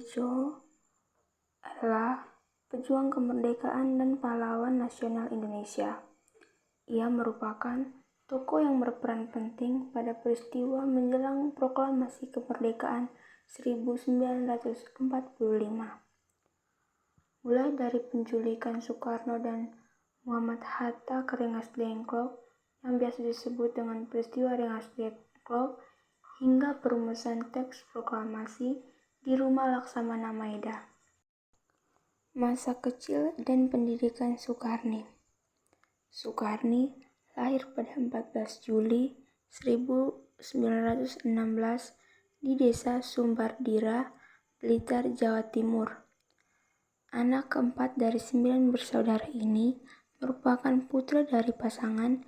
Wirjo adalah pejuang kemerdekaan dan pahlawan nasional Indonesia. Ia merupakan tokoh yang berperan penting pada peristiwa menjelang proklamasi kemerdekaan 1945. Mulai dari penculikan Soekarno dan Muhammad Hatta ke Rengas Dengklok yang biasa disebut dengan peristiwa Rengas Dengklok, hingga perumusan teks proklamasi di Rumah Laksamana Maeda. Masa kecil dan pendidikan Soekarni. Soekarni lahir pada 14 Juli 1916 di Desa Sumbardira, Blitar, Jawa Timur. Anak keempat dari 9 bersaudara ini merupakan putra dari pasangan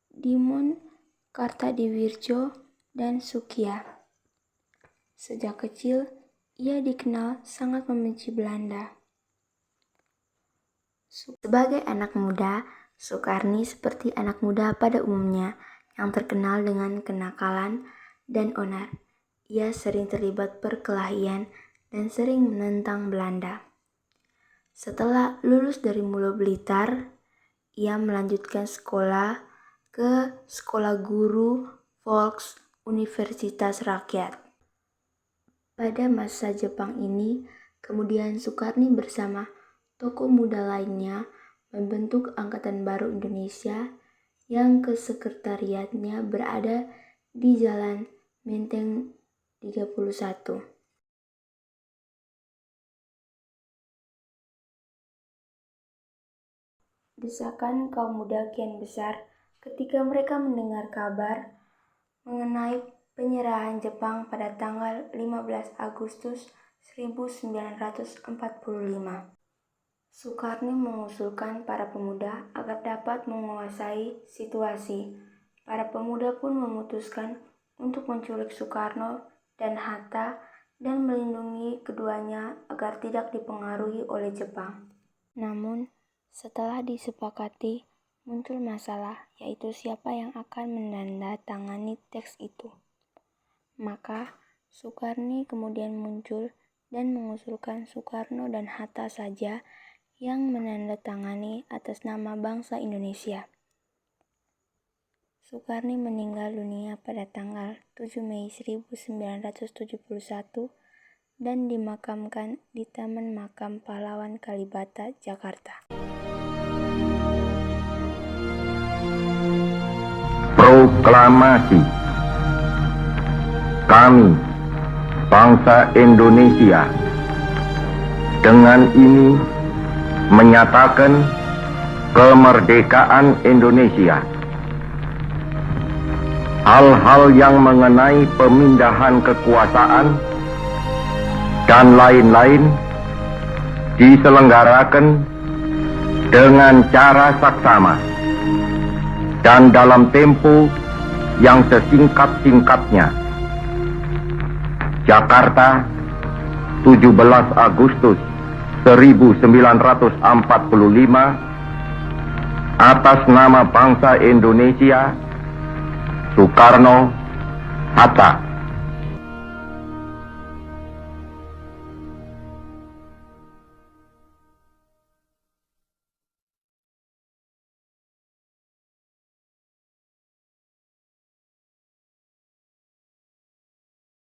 Dimon Kartadiwirjo dan Sukia. Sejak kecil, ia dikenal sangat membenci Belanda. Sebagai anak muda, Soekarni seperti anak muda pada umumnya yang terkenal dengan kenakalan dan onar. Ia sering terlibat perkelahian dan sering menentang Belanda. Setelah lulus dari Mulo Blitar, ia melanjutkan sekolah ke Sekolah Guru Volks Universitas Rakyat. Pada masa Jepang ini, kemudian Soekarni bersama tokoh muda lainnya membentuk Angkatan Baru Indonesia yang kesekretariatnya berada di Jalan Menteng 31. Desakan kaum muda kian besar ketika mereka mendengar kabar mengenai penyerahan Jepang pada tanggal 15 Agustus 1945. Soekarni mengusulkan para pemuda agar dapat menguasai situasi. Para pemuda pun memutuskan untuk menculik Soekarno dan Hatta dan melindungi keduanya agar tidak dipengaruhi oleh Jepang. Namun, setelah disepakati, muncul masalah, yaitu siapa yang akan menandatangani teks itu. Maka, Soekarni kemudian muncul dan mengusulkan Soekarno dan Hatta saja yang menandatangani atas nama bangsa Indonesia. Soekarni meninggal dunia pada tanggal 7 Mei 1971 dan dimakamkan di Taman Makam Pahlawan Kalibata, Jakarta. Proklamasi. Kami, bangsa Indonesia, dengan ini menyatakan kemerdekaan Indonesia. Hal-hal yang mengenai pemindahan kekuasaan dan lain-lain diselenggarakan dengan cara saksama dan dalam tempo yang sesingkat-singkatnya. Jakarta, 17 Agustus 1945, atas nama bangsa Indonesia, Soekarno, Hatta.